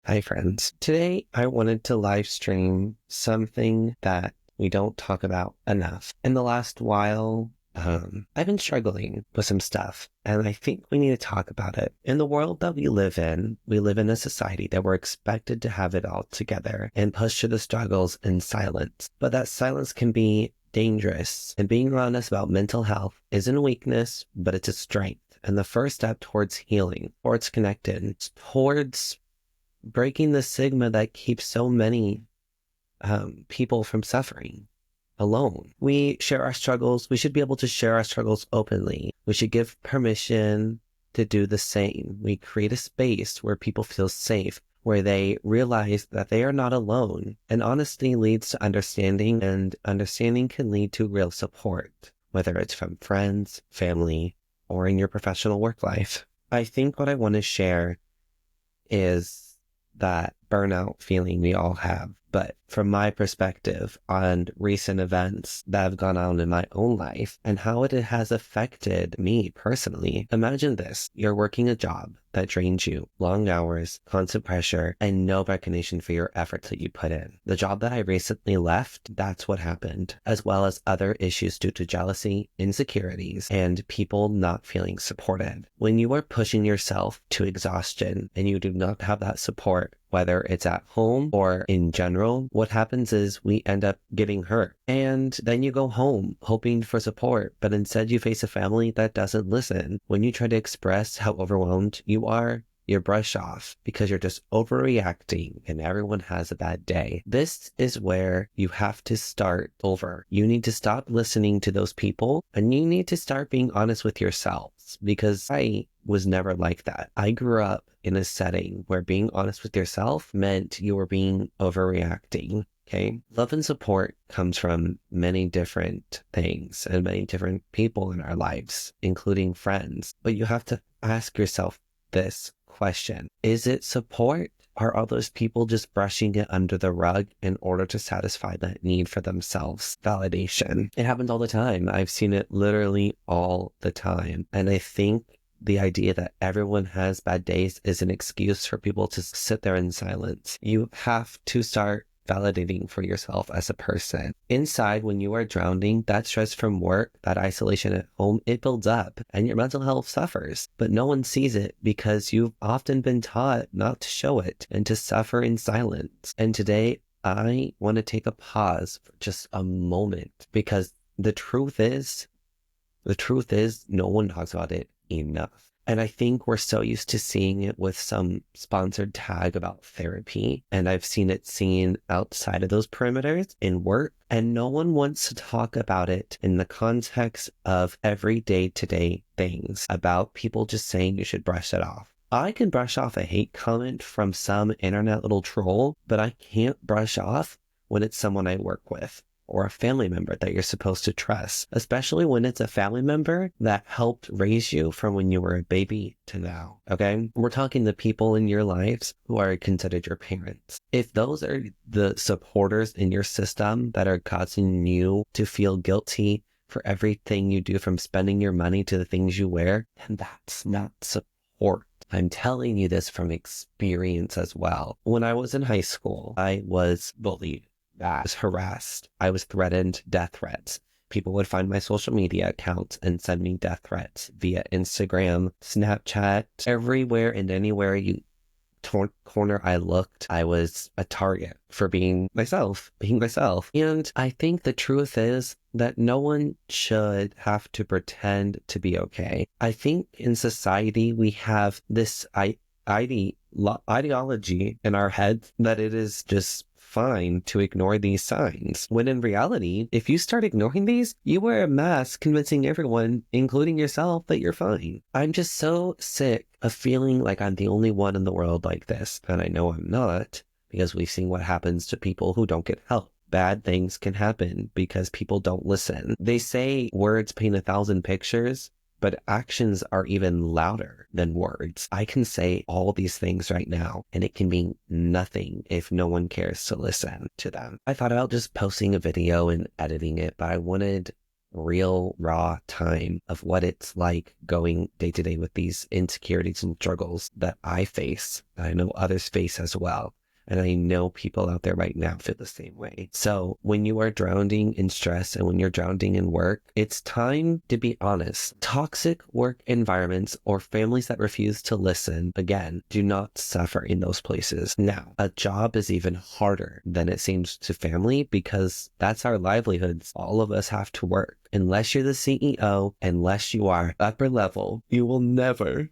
Hi, friends. Today, I wanted to live stream something that we don't talk about enough. In the last while, I've been struggling with some stuff, and I think we need to talk about it. In the world that we live in a society that we're expected to have it all together and push through the struggles in silence. But that silence can be dangerous, and being honest about mental health isn't a weakness, but it's a strength. And the first step towards healing, towards connecting, towards breaking the stigma that keeps so many people from suffering alone. We share our struggles. We should be able to share our struggles openly. We should give permission to do the same. We create a space where people feel safe, where they realize that they are not alone. And honesty leads to understanding, and understanding can lead to real support, whether it's from friends, family, or in your professional work life. I think what I want to share is that burnout feeling we all have. But from my perspective on recent events that have gone on in my own life and how it has affected me personally, imagine this. You're working a job that drains you, long hours, constant pressure, and no recognition for your efforts that you put in. The job that I recently left, that's what happened, as well as other issues due to jealousy, insecurities, and people not feeling supported. When you are pushing yourself to exhaustion and you do not have that support, whether it's at home or in general, what happens is we end up getting hurt. And then you go home hoping for support, but instead you face a family that doesn't listen. When you try to express how overwhelmed you are, you're brushed off because you're just overreacting and everyone has a bad day. This is where you have to start over. You need to stop listening to those people and you need to start being honest with yourselves, because I was never like that. I grew up in a setting where being honest with yourself meant you were being overreacting. Okay. Love and support comes from many different things and many different people in our lives, including friends. But you have to ask yourself this question. Is it support? Or are those people just brushing it under the rug in order to satisfy that need for themselves? Validation. It happens all the time. I've seen it literally all the time. And I think the idea that everyone has bad days is an excuse for people to sit there in silence. You have to start validating for yourself as a person. Inside, when you are drowning, that stress from work, that isolation at home, it builds up and your mental health suffers. But no one sees it because you've often been taught not to show it and to suffer in silence. And today, I want to take a pause for just a moment, because the truth is no one talks about it enough. And I think we're so used to seeing it with some sponsored tag about therapy. And I've seen it seen outside of those perimeters in work. And no one wants to talk about it in the context of everyday today things, about people just saying you should brush it off. I can brush off a hate comment from some internet little troll, but I can't brush off when it's someone I work with or a family member that you're supposed to trust, especially when it's a family member that helped raise you from when you were a baby to now, okay? We're talking the people in your lives who are considered your parents. If those are the supporters in your system that are causing you to feel guilty for everything you do, from spending your money to the things you wear, then that's not support. I'm telling you this from experience as well. When I was in high school, I was bullied. I was harassed. I was threatened, death threats. People would find my social media accounts and send me death threats via Instagram, Snapchat, everywhere and anywhere corner I looked, I was a target for being myself. And I think the truth is that no one should have to pretend to be okay. I think in society, we have this ideology in our heads that it is just fine to ignore these signs, when in reality, if you start ignoring these, you wear a mask convincing everyone, including yourself, that you're fine. I'm just so sick of feeling like I'm the only one in the world like this, and I know I'm not, because we've seen what happens to people who don't get help. Bad things can happen because people don't listen. They say words paint 1,000 pictures, but actions are even louder than words. I can say all these things right now, and it can mean nothing if no one cares to listen to them. I thought about just posting a video and editing it, but I wanted real raw time of what it's like going day to day with these insecurities and struggles that I face, that I know others face as well. And I know people out there right now feel the same way. So when you are drowning in stress and when you're drowning in work, it's time to be honest. Toxic work environments or families that refuse to listen, again, do not suffer in those places. Now, a job is even harder than it seems to family because that's our livelihoods. All of us have to work. Unless you're the CEO, unless you are upper level, you will never,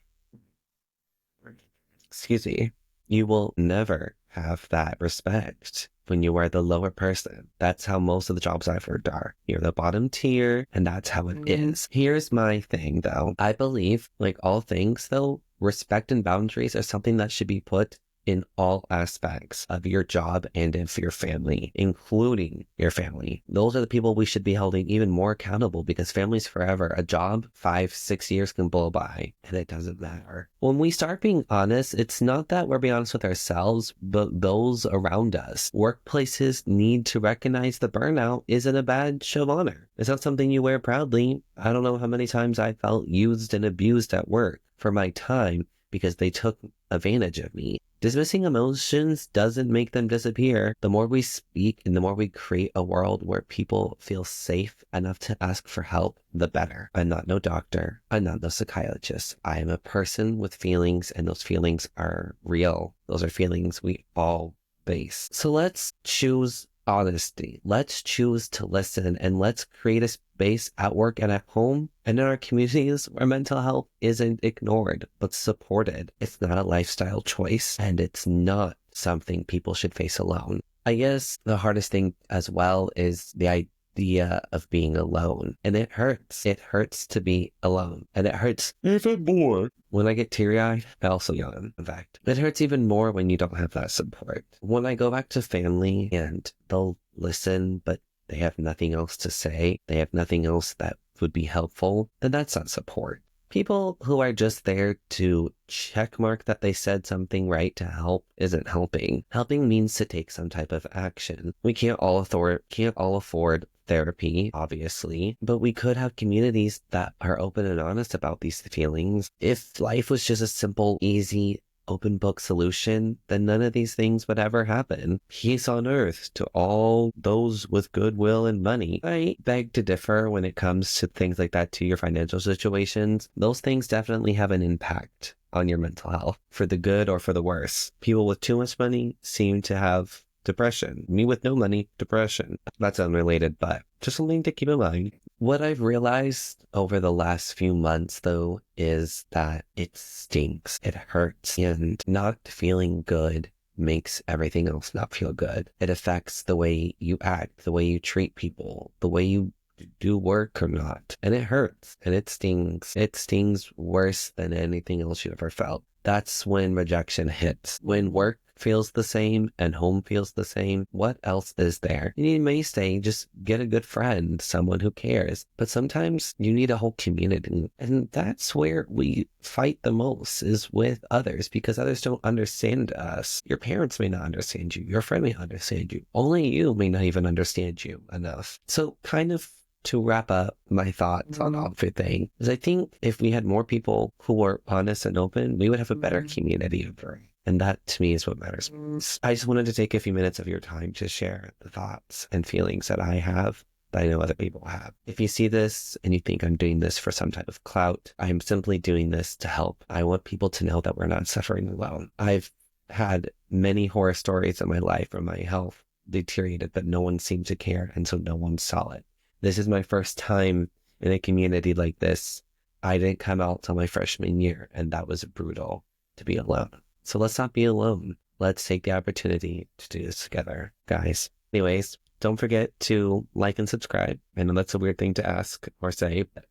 you will never have that respect when you are the lower person. That's how most of the jobs I've heard are. You're the bottom tier, and that's how it is. Here's my thing, though. I believe, like all things, though, respect and boundaries are something that should be put in all aspects of your job and of your family, including your family. Those are the people we should be holding even more accountable because family's forever. A job, 5-6 years can blow by and it doesn't matter. When we start being honest, it's not that we're being honest with ourselves, but those around us. Workplaces need to recognize the burnout isn't a badge of honor. It's not something you wear proudly. I don't know how many times I felt used and abused at work for my time because they took advantage of me. Dismissing emotions doesn't make them disappear. The more we speak and the more we create a world where people feel safe enough to ask for help, the better. I'm not no doctor. I'm not no psychiatrist. I am a person with feelings, and those feelings are real. Those are feelings we all face. So let's choose honesty. Let's choose to listen, and let's create a space at work and at home and in our communities where mental health isn't ignored but supported. It's not a lifestyle choice, and it's not something people should face alone. I guess the hardest thing as well is the idea of being alone, and it hurts. It hurts to be alone, and it hurts even more when I get teary-eyed. I also yawn, in fact. It hurts even more when you don't have that support. When I go back to family and they'll listen, but they have nothing else to say, they have nothing else that would be helpful, then that's not support. People who are just there to checkmark that they said something right to help isn't helping. Helping means to take some type of action. We can't all afford therapy, obviously, but we could have communities that are open and honest about these feelings. If life was just a simple, easy, open book solution, then none of these things would ever happen. Peace on earth to all those with goodwill and money. I beg to differ when it comes to things like that, to your financial situations. Those things definitely have an impact on your mental health, for the good or for the worse. People with too much money seem to have depression. Me with no money, depression. That's unrelated, but just something to keep in mind. What I've realized over the last few months, though, is that it stinks. It hurts. And not feeling good makes everything else not feel good. It affects the way you act, the way you treat people, the way you do work or not. And it hurts. And it stings. It stings worse than anything else you ever felt. That's when rejection hits. When work feels the same and home feels the same, what else is there? You may say just get a good friend, someone who cares, but sometimes you need a whole community. And that's where we fight the most, is with others, because others don't understand us. Your parents may not understand you. Your friend may not understand you. Only you may not even understand you enough. So kind of to wrap up my thoughts on everything, is I think if we had more people who were honest and open, we would have a better community over. And that, to me, is what matters most. I just wanted to take a few minutes of your time to share the thoughts and feelings that I have, that I know other people have. If you see this and you think I'm doing this for some type of clout, I'm simply doing this to help. I want people to know that we're not suffering alone. I've had many horror stories in my life where my health deteriorated, but no one seemed to care, and so no one saw it. This is my first time in a community like this. I didn't come out till my freshman year, and that was brutal, to be alone. So let's not be alone. Let's take the opportunity to do this together, guys. Anyways, don't forget to like and subscribe. I know that's a weird thing to ask or say, but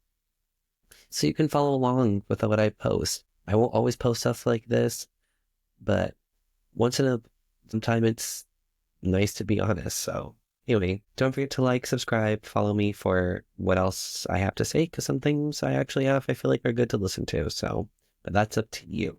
so you can follow along with what I post. I won't always post stuff like this, but once in a time it's nice to be honest. So anyway, don't forget to like, subscribe, follow me for what else I have to say, because some things I actually have I feel like are good to listen to. So, but that's up to you.